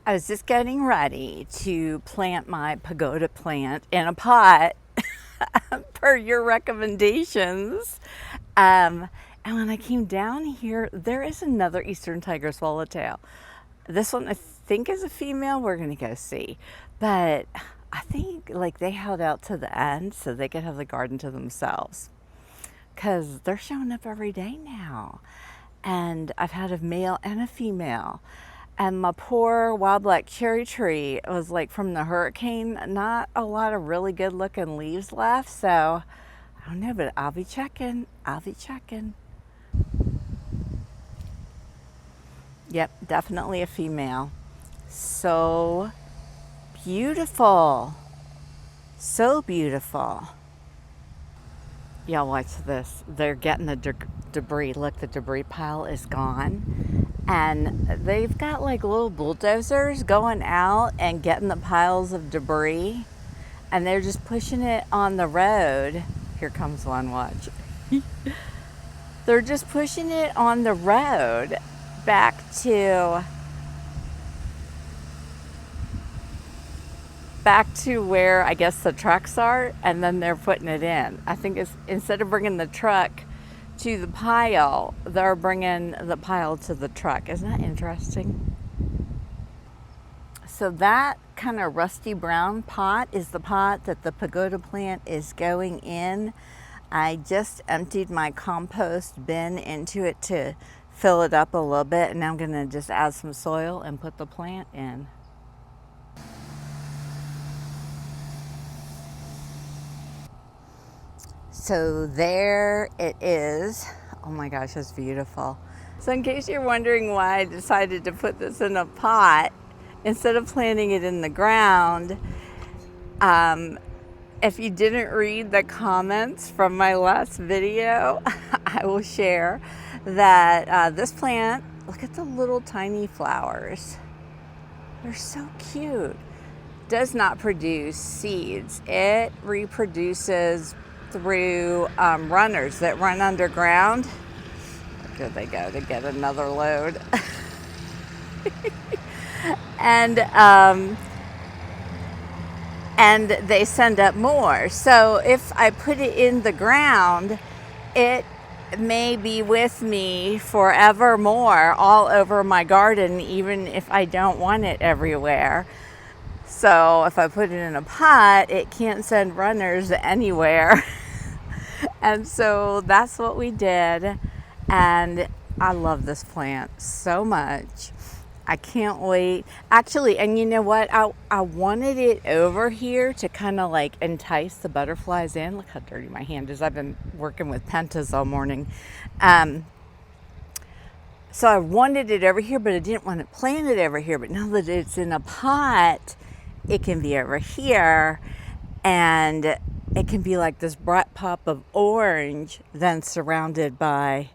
I was just getting ready to plant my pagoda plant in a pot per your recommendations. And when I came down here, there is another Eastern Tiger Swallowtail. This one I think is a female. We're going to go see. But I think like they held out to the end so they could have the garden to themselves, because they're showing up every day now. And I've had a male and a female. And my poor wild black cherry tree was like from the hurricane, not a lot of really good looking leaves left. So I don't know, but I'll be checking. Yep, definitely a female. So beautiful. So beautiful. Y'all watch this. They're getting the debris. Look, the debris pile is gone. And they've got like little bulldozers going out and getting the piles of debris. And they're just pushing it on the road. Here comes one, watch. They're just pushing it on the road back to where I guess the trucks are, and then they're putting it in. I think it's instead of bringing the truck to the pile, they're bringing the pile to the truck. Isn't that interesting? So that kind of rusty brown pot is the pot that the pagoda plant is going in. I just emptied my compost bin into it to fill it up a little bit, and now I'm gonna just add some soil and put the plant in. So there it is. Oh my gosh, that's beautiful. So in case you're wondering why I decided to put this in a pot instead of planting it in the ground, if you didn't read the comments from my last video, I will share that this plant, look at the little tiny flowers. They're so cute. Does not produce seeds. It reproduces through runners that run underground. Here they go to get another load. and they send up more. So if I put it in the ground, it may be with me forevermore all over my garden, even if I don't want it everywhere. So if I put it in a pot, it can't send runners anywhere. And so that's what we did. And I love this plant so much. I can't wait. Actually, and you know what? I wanted it over here to kind of like entice the butterflies in. Look how dirty my hand is. I've been working with pentas all morning. So I wanted it over here, but I didn't want it planted over here. But now that it's in a pot, it can be over here, and it can be like this bright pop of orange, then surrounded by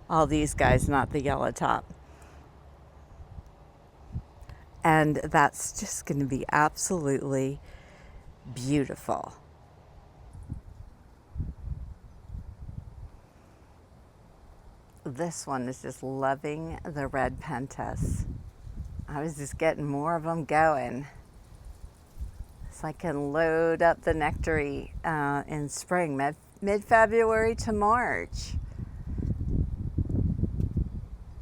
all these guys, not the yellow top. And that's just going to be absolutely beautiful. This one is just loving the red pentas. I was just getting more of them going. So I can load up the nectary in spring, mid-February to March.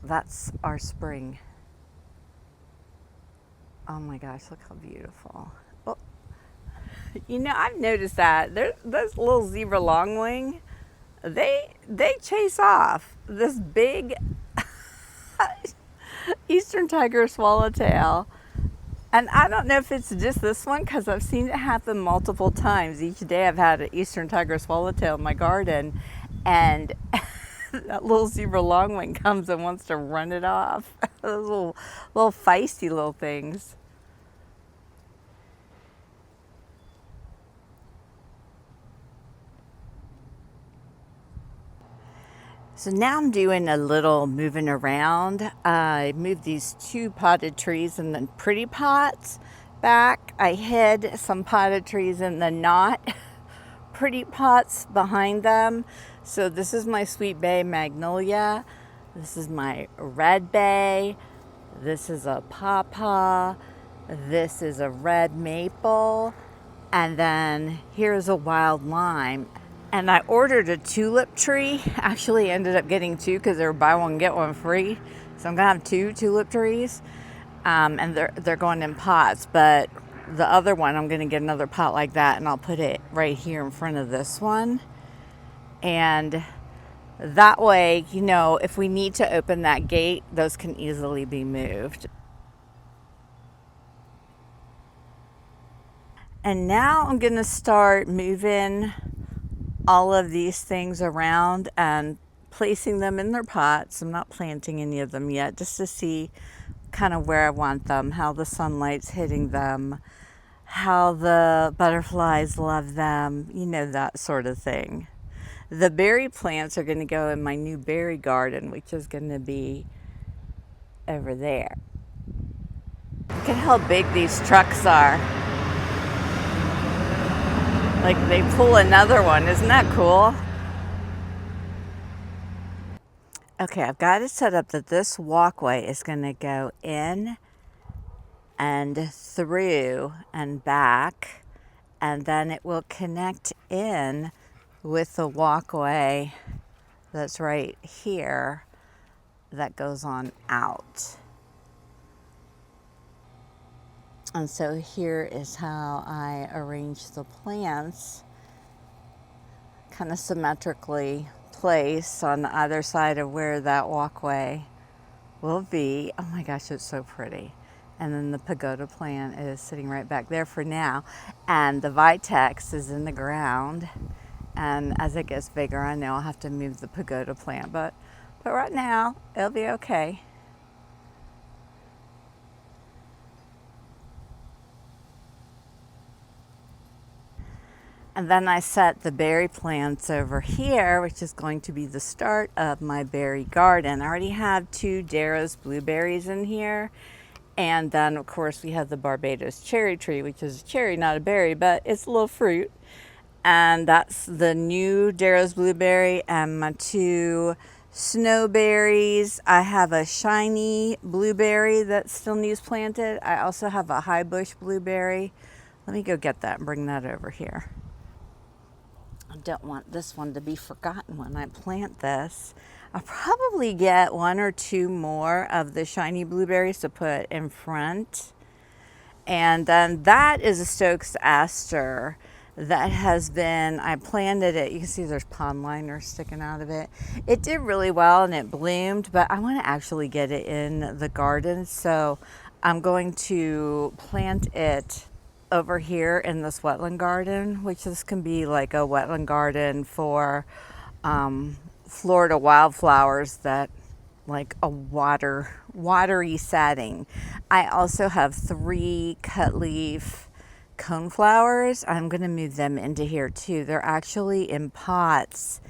That's our spring. Oh my gosh, look how beautiful. Well, you know, I've noticed that those little zebra longwing, they chase off this big Eastern Tiger Swallowtail. And I don't know if it's just this one, because I've seen it happen multiple times. Each day I've had an Eastern Tiger Swallowtail in my garden, and that little zebra longwing comes and wants to run it off. Those little feisty little things. So now I'm doing a little moving around. I moved these two potted trees in the pretty pots back. I hid some potted trees in the not pretty pots behind them. So this is my sweet bay magnolia. This is my red bay. This is a pawpaw. This is a red maple. And then here's a wild lime. And I ordered a tulip tree. Actually ended up getting two because they were buy one, get one free. So I'm gonna have two tulip trees. And they're going in pots, but the other one, I'm gonna get another pot like that and I'll put it right here in front of this one. And that way, you know, if we need to open that gate, those can easily be moved. And now I'm gonna start moving all of these things around and placing them in their pots. I'm not planting any of them yet, just to see kind of where I want them, how the sunlight's hitting them, how the butterflies love them, you know, that sort of thing. The berry plants are going to go in my new berry garden, which is going to be over there. Look at how big these trucks are. Like they pull another one. Isn't that cool? Okay, I've got it set up that this walkway is going to go in and through and back, and then it will connect in with the walkway that's right here that goes on out. And so here is how I arrange the plants, kind of symmetrically placed on either side of where that walkway will be. Oh my gosh, it's so pretty. And then the pagoda plant is sitting right back there for now. And the vitex is in the ground. And as it gets bigger, I know I'll have to move the pagoda plant, but right now it'll be okay. And then I set the berry plants over here, which is going to be the start of my berry garden. I already have 2 Darrow's blueberries in here. And then of course we have the Barbados cherry tree, which is a cherry, not a berry, but it's a little fruit. And that's the new Darrow's blueberry and my 2 snowberries. I have a shiny blueberry that still needs planted. I also have a high bush blueberry. Let me go get that and bring that over here. I don't want this one to be forgotten when I plant this. I'll probably get 1 or 2 more of the shiny blueberries to put in front. And then that is a Stokes aster that has been, I planted it. You can see there's pond liners sticking out of it. It did really well and it bloomed, but I want to actually get it in the garden. So I'm going to plant it over here in this wetland garden, which this can be like a wetland garden for Florida wildflowers that like a watery setting. I also have 3 cut leaf coneflowers. I'm going to move them into here too. They're actually in pots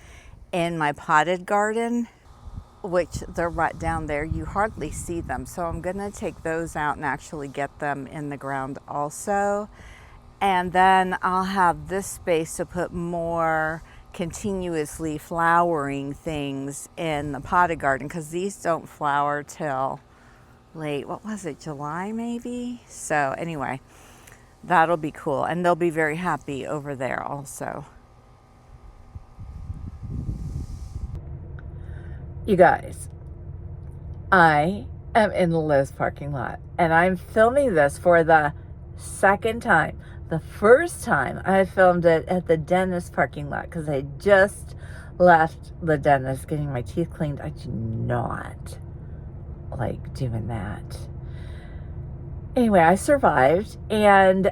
in my potted garden, which they're right down there. You hardly see them. So I'm going to take those out and actually get them in the ground also. And then I'll have this space to put more continuously flowering things in the potted garden, because these don't flower till late, what was it, July maybe? So anyway, that'll be cool. And they'll be very happy over there also. You guys, I am in the Lowe's parking lot and I'm filming this for the second time. The first time I filmed it at the dentist parking lot because I just left the dentist getting my teeth cleaned. I do not like doing that. Anyway, I survived, and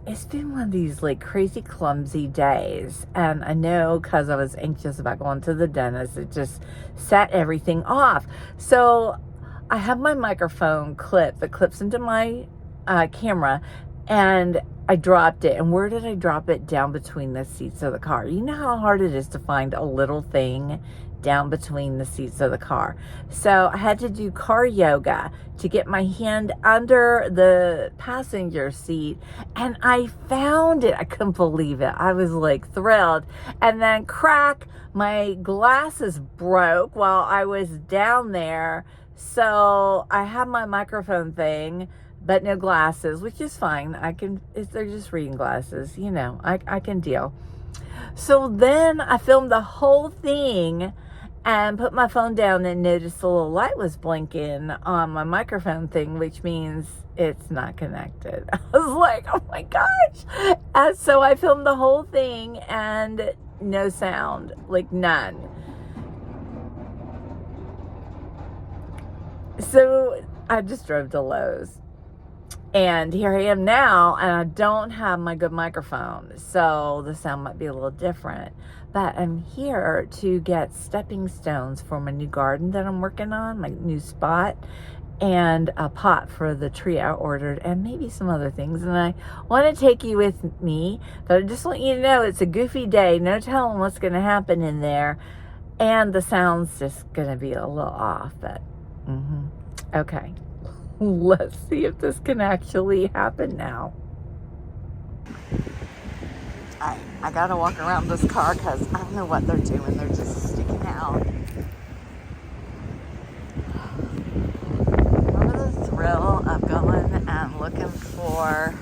it's been one of these like crazy clumsy days, and I know because I was anxious about going to the dentist, it just set everything off. So I have my microphone clip that clips into my camera, and I dropped it. And where did I drop it? Down between the seats of the car. You know how hard it is to find a little thing down between the seats of the car. So I had to do car yoga to get my hand under the passenger seat, and I found it. I couldn't believe it. I was like thrilled. And then crack, my glasses broke while I was down there. So I have my microphone thing, but no glasses, which is fine. They're just reading glasses, you know, I can deal. So then I filmed the whole thing and put my phone down and noticed a little light was blinking on my microphone thing, which means it's not connected. I was like, oh my gosh. And so I filmed the whole thing and no sound, like none. So I just drove to Lowe's. And here I am now, and I don't have my good microphone, so the sound might be a little different. But I'm here to get stepping stones for my new garden that I'm working on, my new spot, and a pot for the tree I ordered, and maybe some other things. And I want to take you with me, but I just want you to know it's a goofy day. No telling what's going to happen in there, and the sound's just going to be a little off. But okay. Let's see if this can actually happen now. I gotta walk around this car because I don't know what they're doing. They're just sticking out. Remember the thrill of going and looking for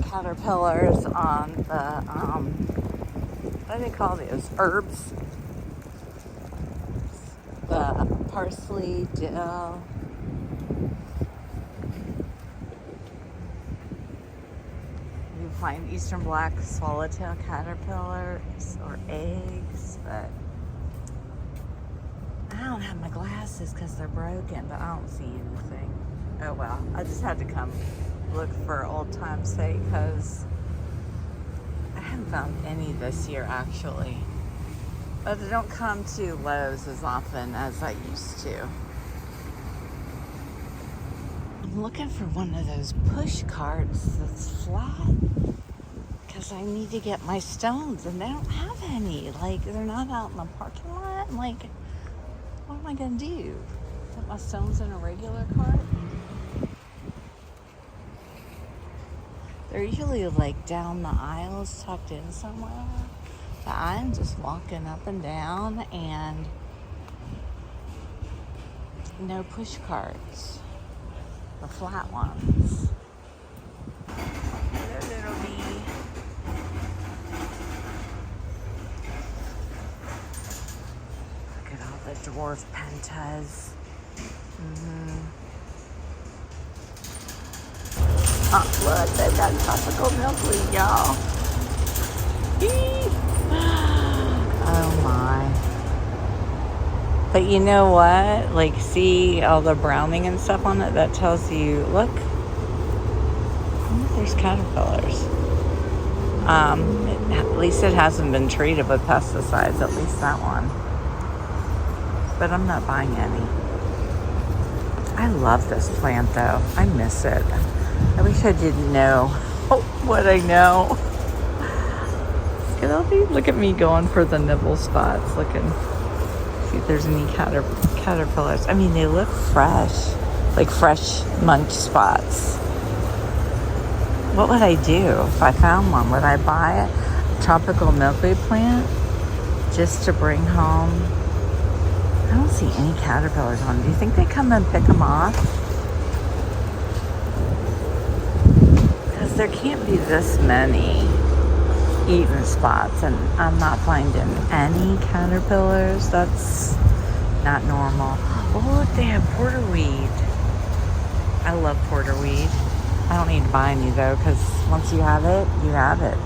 caterpillars on the, what do they call these? Herbs? The parsley, dill. You find Eastern black swallowtail caterpillars or eggs, but I don't have my glasses because they're broken, but I don't see anything. Oh well, I just had to come look for old time's sake because I haven't found any this year actually. But I don't come to Lowe's as often as I used to. I'm looking for one of those push carts that's flat because I need to get my stones and they don't have any. Like, they're not out in the parking lot. I'm like, what am I going to do? Put my stones in a regular cart? They're usually like down the aisles, tucked in somewhere. But I'm just walking up and down and no push carts. The flat ones. There little bee. Look at all the dwarf pentas. Oh, look, they've got tropical milkweed, y'all. Oh my. But you know what? Like, see all the browning and stuff on it? That tells you, look, there's caterpillars. At least it hasn't been treated with pesticides, at least that one. But I'm not buying any. I love this plant though. I miss it. I wish I didn't know what I know. Look at me going for the nibble spots, looking, see if there's any caterpillars. I mean, they look fresh, like fresh munch spots. What would I do if I found one? Would I buy a tropical milkweed plant just to bring home? I don't see any caterpillars on them. Do you think they come and pick them off? Because there can't be this many eaten spots, and I'm not finding any caterpillars. That's not normal. Oh, look, they have porterweed. I love porterweed. I don't need to buy any though, because once you have it, you have it.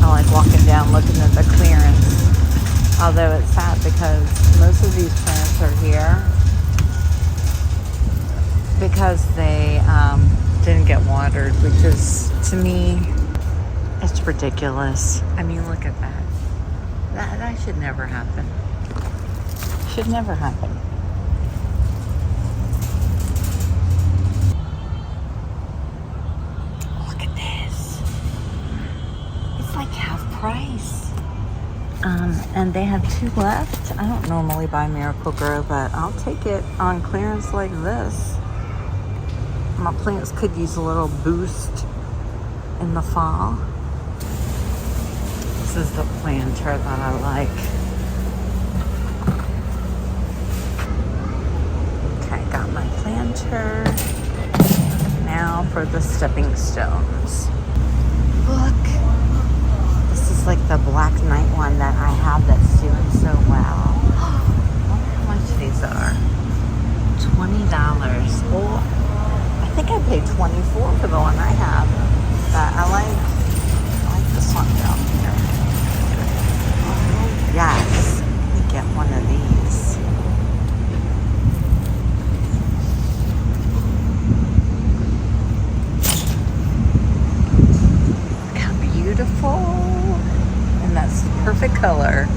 I like walking down looking at the clearance, although it's sad because most of these plants are here because they didn't get watered, which is, to me, it's ridiculous. I mean, look at that. That should never happen. Should never happen. Look at this. It's like half price. And they have 2 left. I don't normally buy Miracle-Gro, but I'll take it on clearance like this. My plants could use a little boost in the fall. This is the planter that I like. center. Now for the stepping stones. Look, this is like the Black Knight one that I have that's doing so well. I wonder how much these are. $20. Well, I think I paid $24 for the one I have. But I like this one down here. Oh, yes. Let me get one of these. Look how beautiful. And that's the perfect color.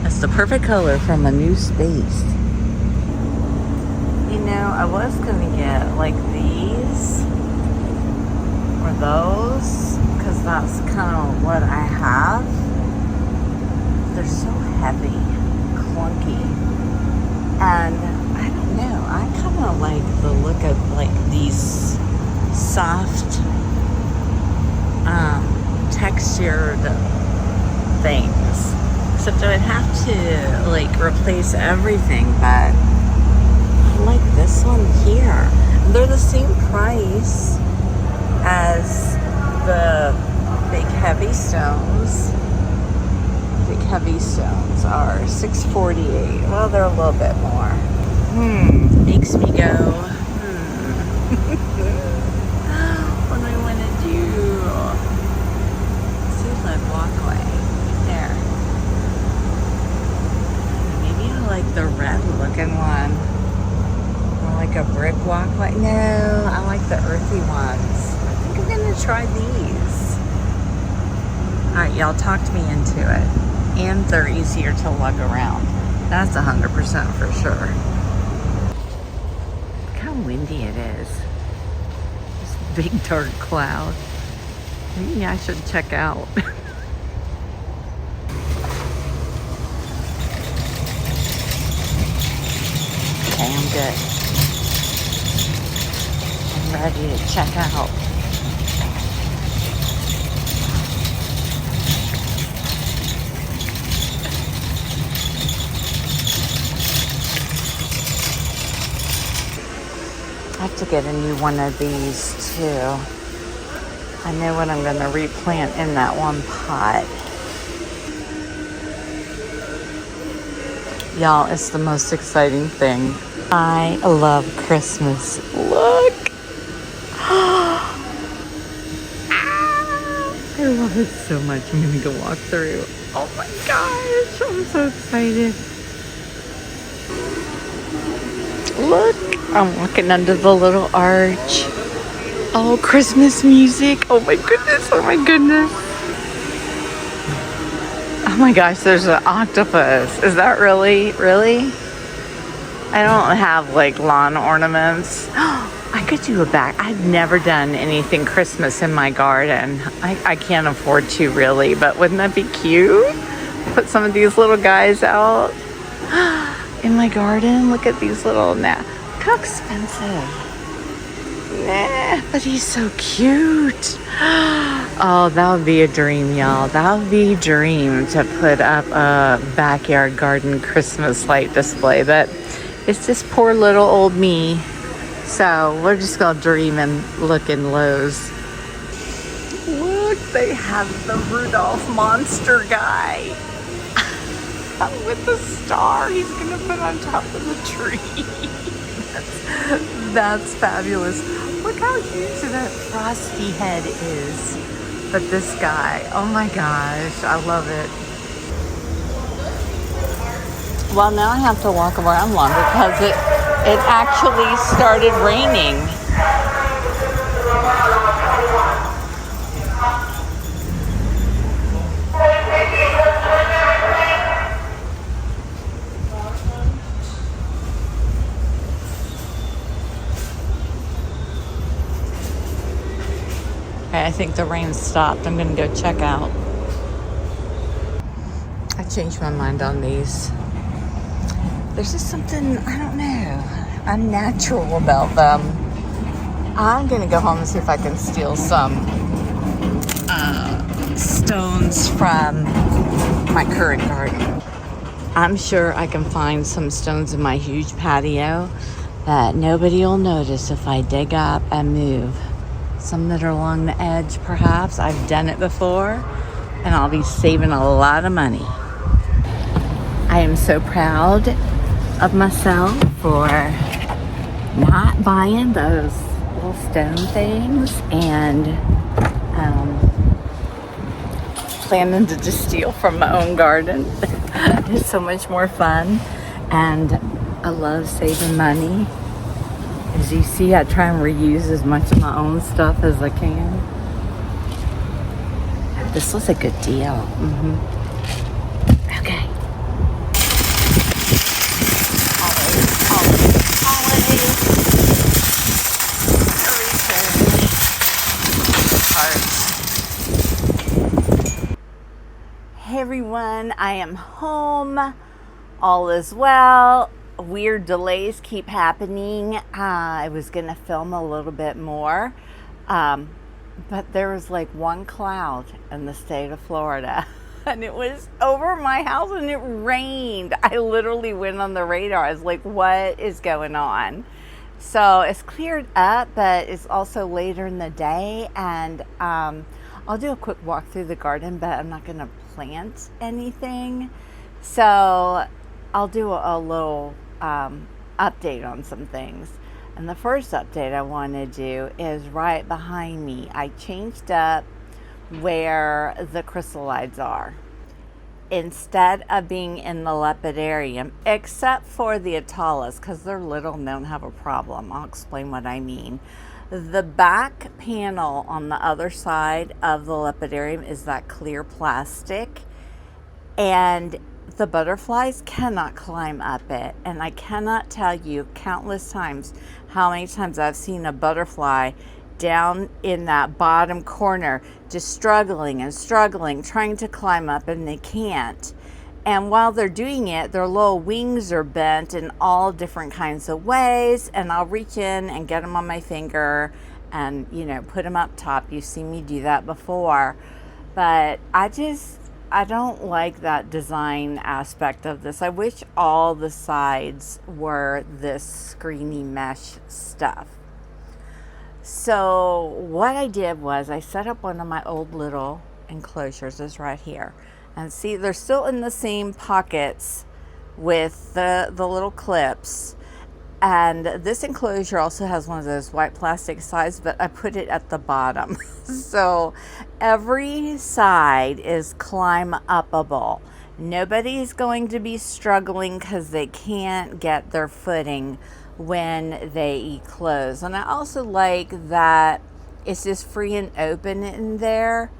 That's the perfect color from a new space. You know, I was gonna get like these or those because that's kind of what I have. They're so heavy, clunky, and I don't know. I kind of like the look of like these soft, textured things. Except I would have to like replace everything, but I like this one here. They're the same price as the big heavy stones. Big heavy stones are $6.48. Well, they're a little bit more. Makes me go, what do I want to do? Seedled walkway. There. Maybe I like the red looking one. Or like a brick walkway. No, I like the earthy ones. I think I'm gonna try these. Alright, y'all talked me into it. And they're easier to lug around. That's 100% for sure. Look how windy it is. This big dark cloud. Maybe I should check out. Okay, I'm good. I'm ready to check out. I have to get a new one of these too. I know what I'm going to replant in that one pot. Y'all, it's the most exciting thing. I love Christmas. Look! I love it so much. I'm going to go walk through. Oh my gosh, I'm so excited. Look, I'm walking under the little arch. Oh, Christmas music. Oh my goodness, oh my goodness. Oh my gosh, there's an octopus. Is that really? I don't have like lawn ornaments. I could do a back. I've never done anything Christmas in my garden. I can't afford to really, but wouldn't that be cute? Put some of these little guys out in my garden. Look at these little, look how expensive. But he's so cute. Oh, that would be a dream, y'all. That would be a dream to put up a backyard garden Christmas light display. But it's just poor little old me. So we're just gonna dream and look in Lowe's. Look, they have the Rudolph monster guy with the star he's gonna put on top of the tree. That's fabulous. Look how huge that frosty head is. But this guy, oh my gosh, I love it. Well, now I have to walk around longer because it actually started raining. Okay, I think the rain stopped. I'm gonna go check out. I changed my mind on these. There's just something, I don't know, unnatural about them. I'm gonna go home and see if I can steal some stones from my current garden. I'm sure I can find some stones in my huge patio, that nobody will notice if I dig up and move. Some that are along the edge, perhaps. I've done it before, and I'll be saving a lot of money. I am so proud of myself for not buying those little stone things and planning to just steal from my own garden. It's so much more fun, and I love saving money. As you see, I try and reuse as much of my own stuff as I can. This was a good deal. Okay. Hey everyone, I am home. All is well. Weird delays keep happening. I was going to film a little bit more, but there was like one cloud in the state of Florida, and it was over my house and it rained. I literally went on the radar. I was like, what is going on? So it's cleared up, but it's also later in the day, and I'll do a quick walk through the garden, but I'm not going to plant anything. So I'll do a little update on some things. And the first update I want to do is right behind me. I changed up where the chrysalides are. Instead of being in the lepidarium, except for the Atalas, because they're little and don't have a problem. I'll explain what I mean. The back panel on the other side of the lepidarium is that clear plastic, and the butterflies cannot climb up it. And I cannot tell you countless times how many times I've seen a butterfly down in that bottom corner just struggling and struggling, trying to climb up, and they can't. And while they're doing it, their little wings are bent in all different kinds of ways, and I'll reach in and get them on my finger and, you know, put them up top. You've seen me do that before, but I don't like that design aspect of this. I wish all the sides were this screeny mesh stuff. So what I did was I set up one of my old little enclosures. Is right here. And see, they're still in the same pockets with the little clips. And this enclosure also has one of those white plastic sides, but I put it at the bottom. So every side is climb upable. Nobody's going to be struggling because they can't get their footing when they close. And I also like that it's just free and open in there.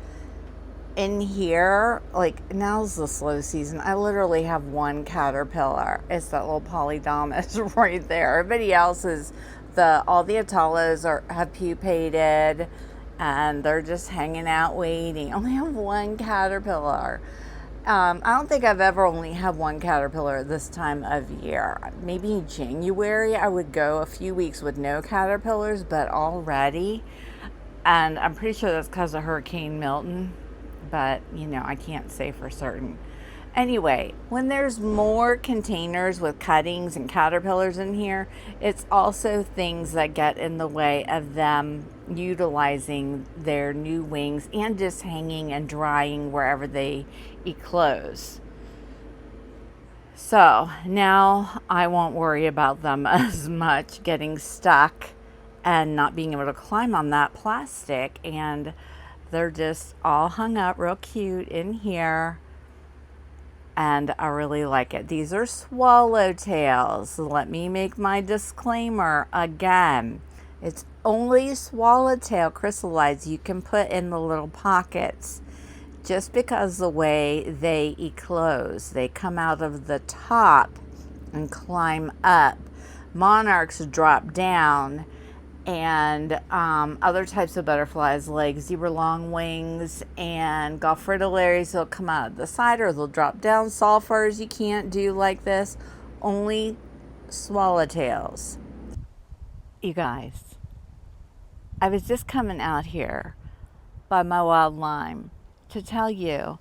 In here, like, now's the slow season. I literally have one caterpillar. It's that little polydamas right there. Everybody else is all the Atalas have pupated, and they're just hanging out waiting. I only have one caterpillar. I don't think I've ever only had one caterpillar this time of year. Maybe in January I would go a few weeks with no caterpillars, but already, and I'm pretty sure that's because of Hurricane Milton, but you know, I can't say for certain. Anyway, when there's more containers with cuttings and caterpillars in here, it's also things that get in the way of them utilizing their new wings and just hanging and drying wherever they eclose. So now I won't worry about them as much getting stuck and not being able to climb on that plastic, and they're just all hung up real cute in here. And I really like it. These are swallowtails. Let me make my disclaimer again. It's only swallowtail chrysalides you can put in the little pockets, just because the way they eclose. They come out of the top and climb up. Monarchs drop down, and other types of butterflies like zebra longwings and Gulf fritillaries, they'll come out of the side or they'll drop down. Sulfurs you can't do like this, only swallowtails. You guys, I was just coming out here by my wild lime to tell you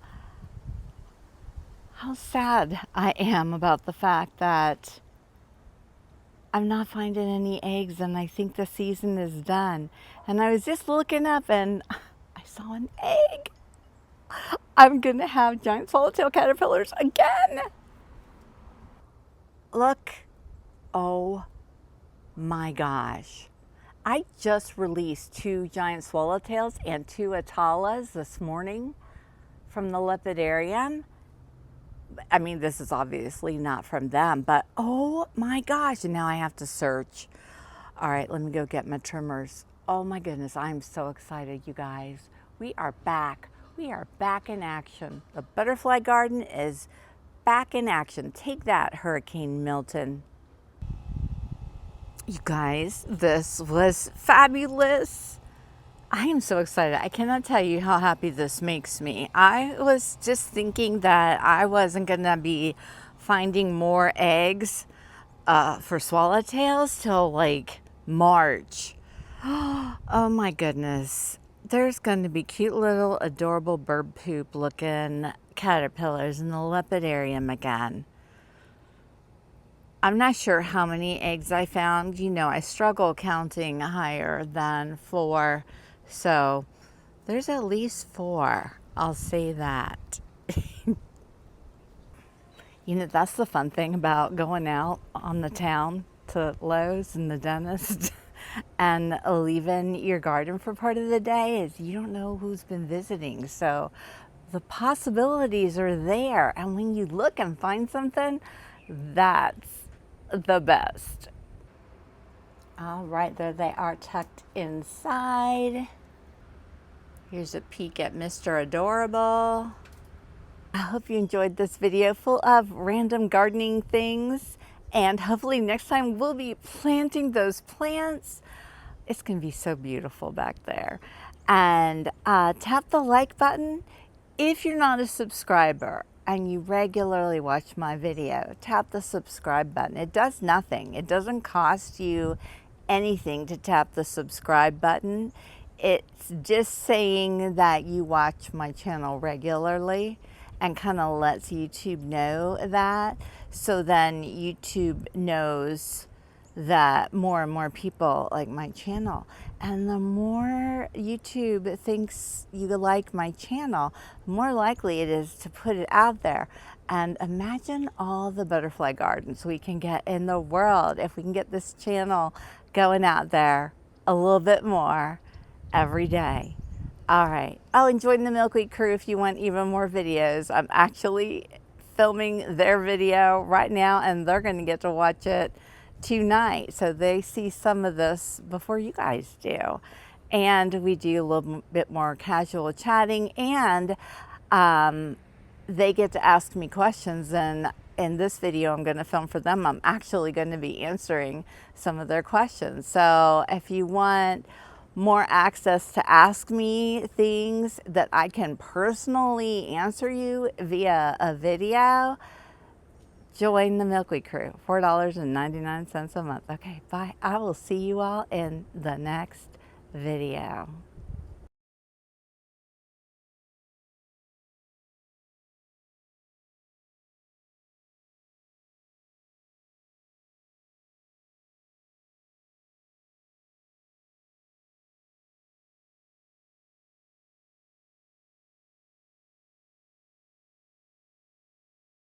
how sad I am about the fact that I'm not finding any eggs, and I think the season is done. And I was just looking up and I saw an egg. I'm gonna have giant swallowtail caterpillars again. Look, oh my gosh. I just released 2 giant swallowtails and 2 atalas this morning from the lepidarium. I mean, this is obviously not from them, but oh my gosh, and now I have to search. All right, let me go get my trimmers. Oh my goodness, I'm so excited, you guys. We are back. We are back in action. The butterfly garden is back in action. Take that, Hurricane Milton. You guys, this was fabulous. I am so excited. I cannot tell you how happy this makes me. I was just thinking that I wasn't going to be finding more eggs for swallowtails till like March. Oh my goodness. There's going to be cute little adorable bird poop looking caterpillars in the lepidarium again. I'm not sure how many eggs I found. You know, I struggle counting higher than 4. So there's at least 4. I'll say that. You know, that's the fun thing about going out on the town to Lowe's and the dentist and leaving your garden for part of the day is you don't know who's been visiting. So the possibilities are there. And when you look and find something, that's the best. All right, there they are tucked inside. Here's a peek at Mr. Adorable. I hope you enjoyed this video full of random gardening things, and hopefully next time we'll be planting those plants. It's gonna be so beautiful back there. And tap the like button. If you're not a subscriber and you regularly watch my video, tap the subscribe button. It does nothing. It doesn't cost you anything to tap the subscribe button. It's just saying that you watch my channel regularly and kind of lets YouTube know that. So then YouTube knows that more and more people like my channel. And the more YouTube thinks you like my channel, the more likely it is to put it out there. And imagine all the butterfly gardens we can get in the world if we can get this channel going out there a little bit more every day. All right. Oh, and join the Milkweed crew if you want even more videos. I'm actually filming their video right now, and they're going to get to watch it tonight. So they see some of this before you guys do. And we do a little bit more casual chatting, and they get to ask me questions. And in this video I'm going to film for them, I'm actually going to be answering some of their questions. So if you want more access to ask me things that I can personally answer you via a video, join the Milkweed crew. $4.99 a month. Okay, bye. I will see you all in the next video.